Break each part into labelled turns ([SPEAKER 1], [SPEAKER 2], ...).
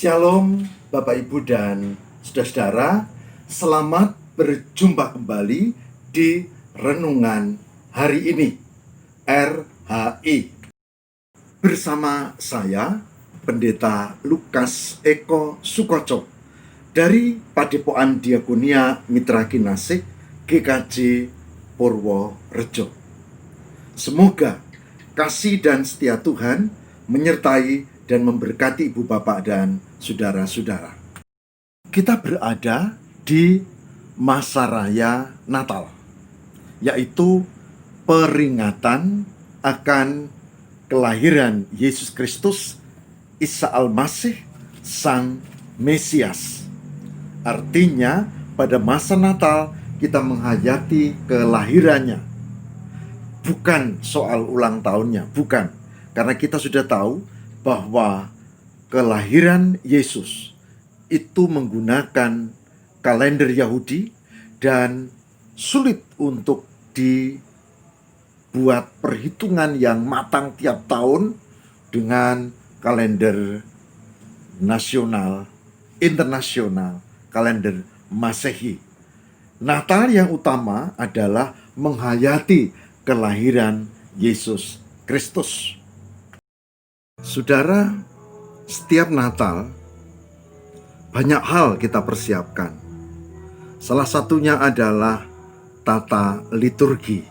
[SPEAKER 1] Shalom Bapak Ibu dan saudara-saudara, selamat berjumpa kembali di Renungan hari ini, RHI. Bersama saya, Pendeta Lukas Eko Sukoco, dari Padepokan Diakonia Mitra Kinasih GKJ Purworejo. Semoga kasih dan setia Tuhan menyertai dan memberkati ibu bapak dan saudara-saudara. Kita berada di masa raya Natal, yaitu peringatan akan kelahiran Yesus Kristus, Isa Al-Masih, Sang Mesias. Artinya pada masa Natal kita menghayati kelahirannya. Bukan soal ulang tahunnya, bukan. Karena kita sudah tahu bahwa kelahiran Yesus itu menggunakan kalender Yahudi dan sulit untuk dibuat perhitungan yang matang tiap tahun dengan kalender nasional, internasional, kalender Masehi. Natal yang utama adalah menghayati kelahiran Yesus Kristus. Saudara, setiap Natal banyak hal kita persiapkan. Salah satunya adalah tata liturgi.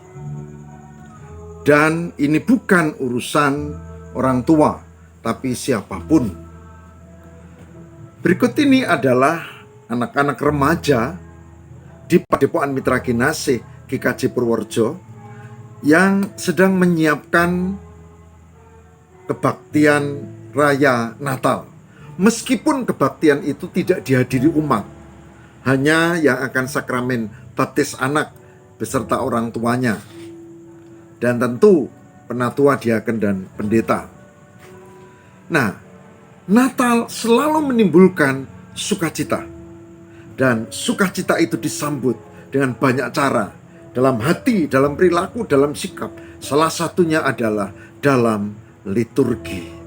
[SPEAKER 1] Dan ini bukan urusan orang tua, tapi siapapun. Berikut ini adalah anak-anak remaja di Padepokan Mitra Kinasih GKJ Purworejo yang sedang menyiapkan kebaktian raya Natal. Meskipun kebaktian itu tidak dihadiri umat, hanya yang akan sakramen baptis anak beserta orang tuanya, dan tentu penatua, diaken, dan pendeta. Nah, Natal selalu menimbulkan sukacita, dan sukacita itu disambut dengan banyak cara, dalam hati, dalam perilaku, dalam sikap. Salah satunya adalah dalam liturgi.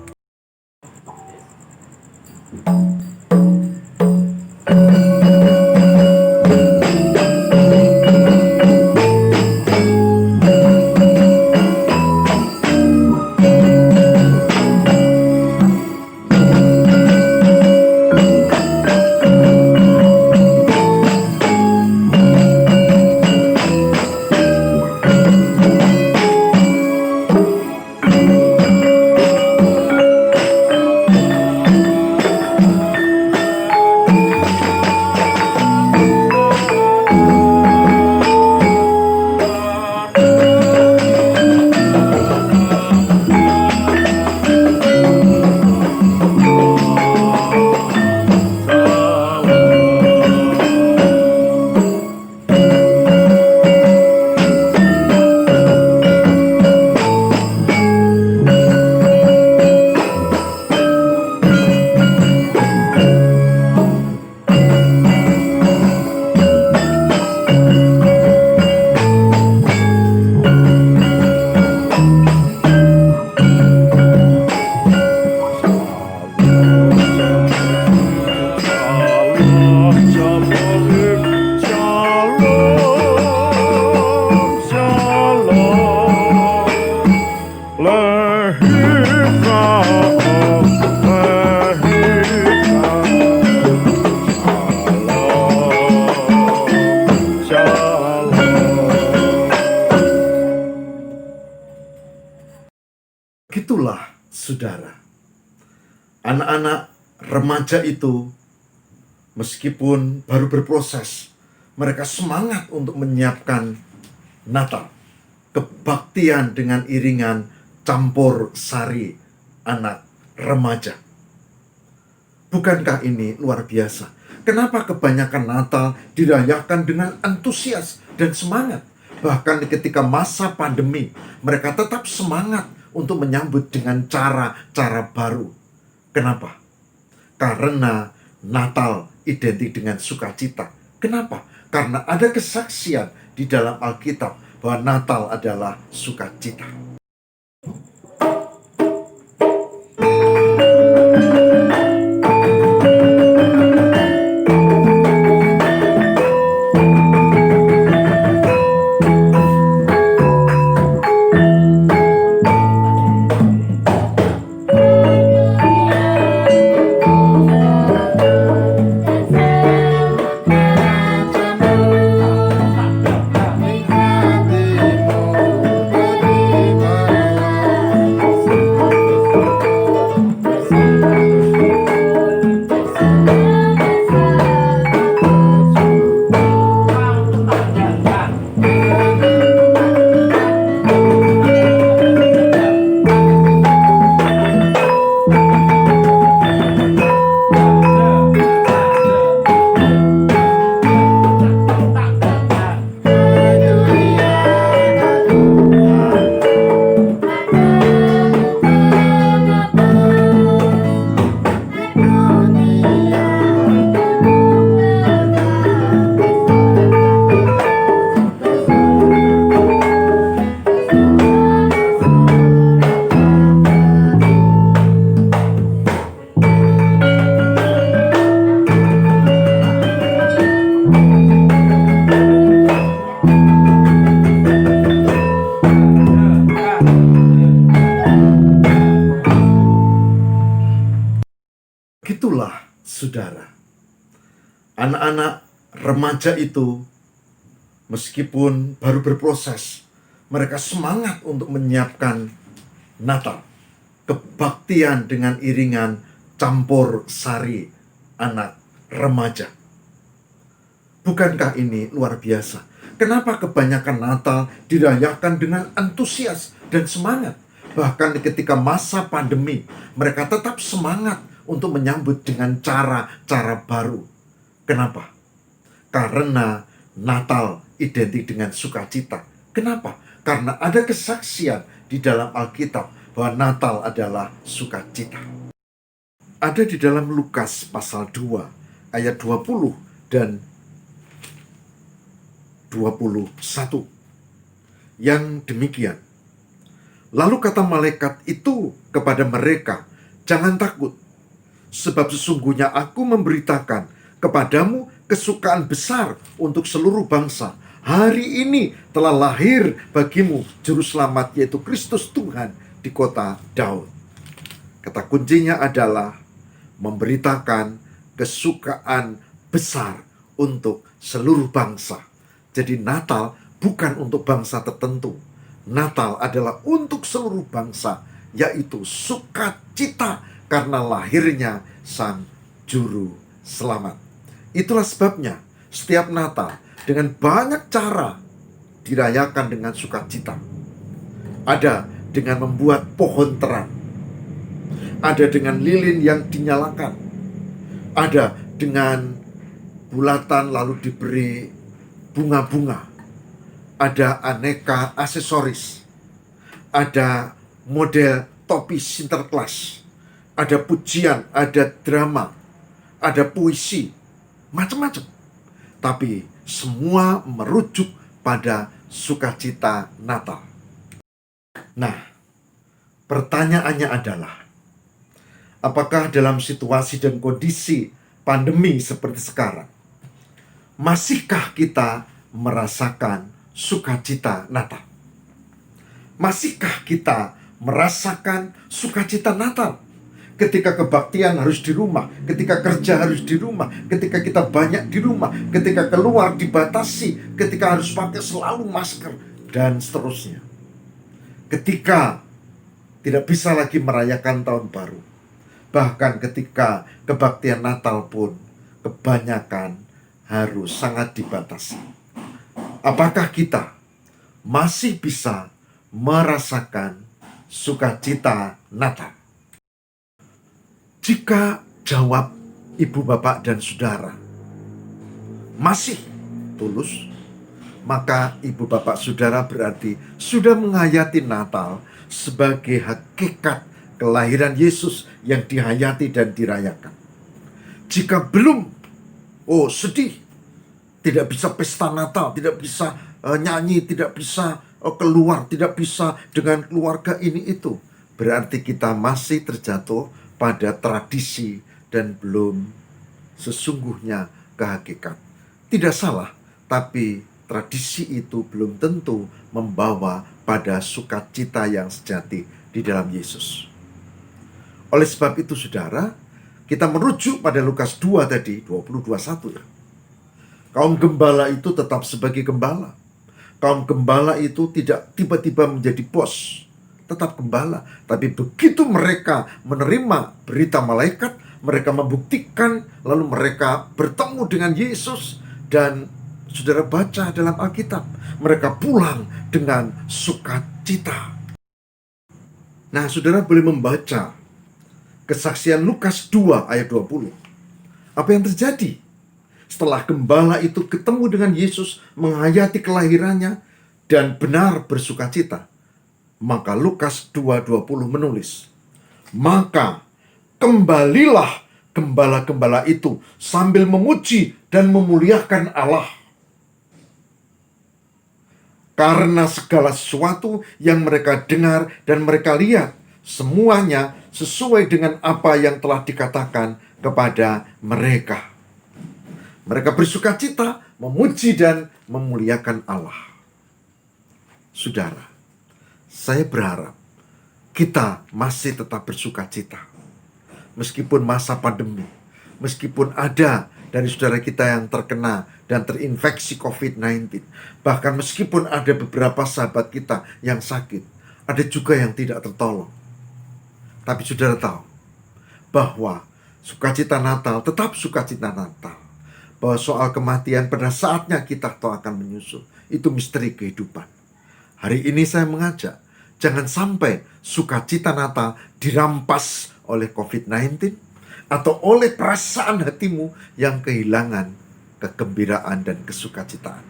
[SPEAKER 1] Begitulah saudara, anak-anak remaja itu meskipun baru berproses, mereka semangat untuk menyiapkan Natal, kebaktian dengan iringan campur sari anak remaja. Bukankah ini luar biasa? Kenapa kebanyakan Natal dirayakan dengan antusias dan semangat? Bahkan ketika masa pandemi, mereka tetap semangat untuk menyambut dengan cara-cara baru. Kenapa? Karena Natal identik dengan sukacita. Kenapa? Karena ada kesaksian di dalam Alkitab bahwa Natal adalah sukacita. saudara, anak-anak remaja itu meskipun baru berproses, mereka semangat untuk menyiapkan Natal. Kebaktian dengan iringan campur sari anak remaja. Bukankah ini luar biasa? Kenapa kebanyakan Natal dirayakan dengan antusias dan semangat? Bahkan ketika masa pandemi, mereka tetap semangat untuk menyambut dengan cara-cara baru. Kenapa? Karena Natal identik dengan sukacita. Kenapa? Karena ada kesaksian di dalam Alkitab bahwa Natal adalah sukacita. Ada di dalam Lukas pasal 2 ayat 20 dan 21 yang demikian. Lalu kata malaikat itu kepada mereka, "Jangan takut, sebab sesungguhnya aku memberitakan kepadamu kesukaan besar untuk seluruh bangsa. Hari ini telah lahir bagimu juru selamat, yaitu Kristus Tuhan di kota Daud." Kata kuncinya adalah memberitakan kesukaan besar untuk seluruh bangsa. Jadi Natal bukan untuk bangsa tertentu. Natal adalah untuk seluruh bangsa, yaitu sukacita karena lahirnya Sang Juru Selamat. Itulah sebabnya setiap Natal dengan banyak cara dirayakan dengan sukacita. Ada dengan membuat pohon terang, ada dengan lilin yang dinyalakan, ada dengan bulatan lalu diberi bunga-bunga, ada aneka aksesoris, ada model topi Sinterklas, ada pujian, ada drama, ada puisi, macam-macam. Tapi semua merujuk pada sukacita Natal. Nah, pertanyaannya adalah, apakah dalam situasi dan kondisi pandemi seperti sekarang, masihkah kita merasakan sukacita Natal? Masihkah kita merasakan sukacita Natal? Ketika kebaktian harus di rumah, ketika kerja harus di rumah, ketika kita banyak di rumah, ketika keluar dibatasi, ketika harus pakai selalu masker, dan seterusnya. Ketika tidak bisa lagi merayakan tahun baru. Bahkan ketika kebaktian Natal pun kebanyakan harus sangat dibatasi. Apakah kita masih bisa merasakan sukacita Natal? Jika jawab ibu, bapak, dan saudara masih tulus, maka ibu, bapak, saudara berarti sudah menghayati Natal sebagai hakikat kelahiran Yesus yang dihayati dan dirayakan. Jika belum, sedih, tidak bisa pesta Natal, tidak bisa nyanyi, tidak bisa keluar, tidak bisa dengan keluarga ini itu, berarti kita masih terjatuh pada tradisi dan belum sesungguhnya ke hakikat. Tidak salah, tapi tradisi itu belum tentu membawa pada sukacita yang sejati di dalam Yesus. Oleh sebab itu, saudara, kita merujuk pada Lukas 2 tadi, 20-21 ya. Kaum gembala itu tetap sebagai gembala. Kaum gembala itu tidak tiba-tiba menjadi bos, tetap gembala. Tapi begitu mereka menerima berita malaikat, mereka membuktikan, lalu mereka bertemu dengan Yesus. Dan saudara baca dalam Alkitab, mereka pulang dengan sukacita. Nah, saudara boleh membaca kesaksian Lukas 2 ayat 20. Apa yang terjadi? Setelah gembala itu ketemu dengan Yesus, menghayati kelahirannya, dan benar bersukacita, maka Lukas 2:20 menulis, "Maka kembalilah gembala-gembala itu sambil memuji dan memuliakan Allah, karena segala sesuatu yang mereka dengar dan mereka lihat, semuanya sesuai dengan apa yang telah dikatakan kepada mereka." Mereka bersukacita, memuji dan memuliakan Allah. Saudara, saya berharap kita masih tetap bersukacita. Meskipun masa pandemi, meskipun ada dari saudara kita yang terkena dan terinfeksi COVID-19. Bahkan meskipun ada beberapa sahabat kita yang sakit, ada juga yang tidak tertolong. Tapi saudara tahu bahwa sukacita Natal tetap sukacita Natal. Bahwa soal kematian pada saatnya kita tahu akan menyusul. Itu misteri kehidupan. Hari ini saya mengajak, jangan sampai sukacita Natal dirampas oleh COVID-19 atau oleh perasaan hatimu yang kehilangan kegembiraan dan kesukacitaan.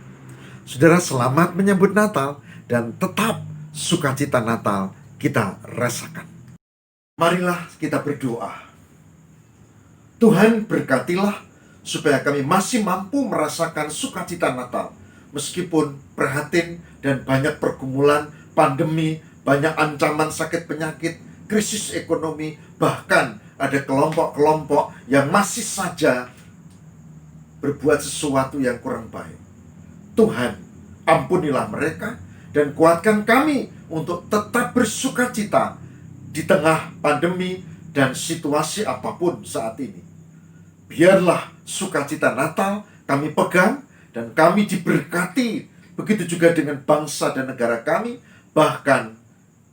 [SPEAKER 1] Saudara, selamat menyambut Natal dan tetap sukacita Natal kita rasakan. Marilah kita berdoa. Tuhan, berkatilah supaya kami masih mampu merasakan sukacita Natal meskipun prihatin dan banyak pergumulan, pandemi, banyak ancaman sakit penyakit, krisis ekonomi, bahkan ada kelompok-kelompok yang masih saja berbuat sesuatu yang kurang baik. Tuhan, ampunilah mereka dan kuatkan kami untuk tetap bersukacita di tengah pandemi dan situasi apapun saat ini. Biarlah sukacita Natal kami pegang dan kami diberkati. Begitu juga dengan bangsa dan negara kami, bahkan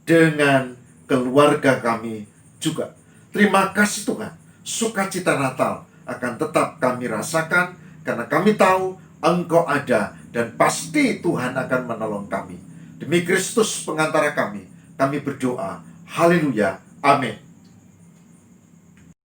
[SPEAKER 1] dengan keluarga kami juga. Terima kasih Tuhan, sukacita Natal akan tetap kami rasakan karena kami tahu Engkau ada dan pasti Tuhan akan menolong kami. Demi Kristus pengantara kami berdoa. Haleluya. Amin.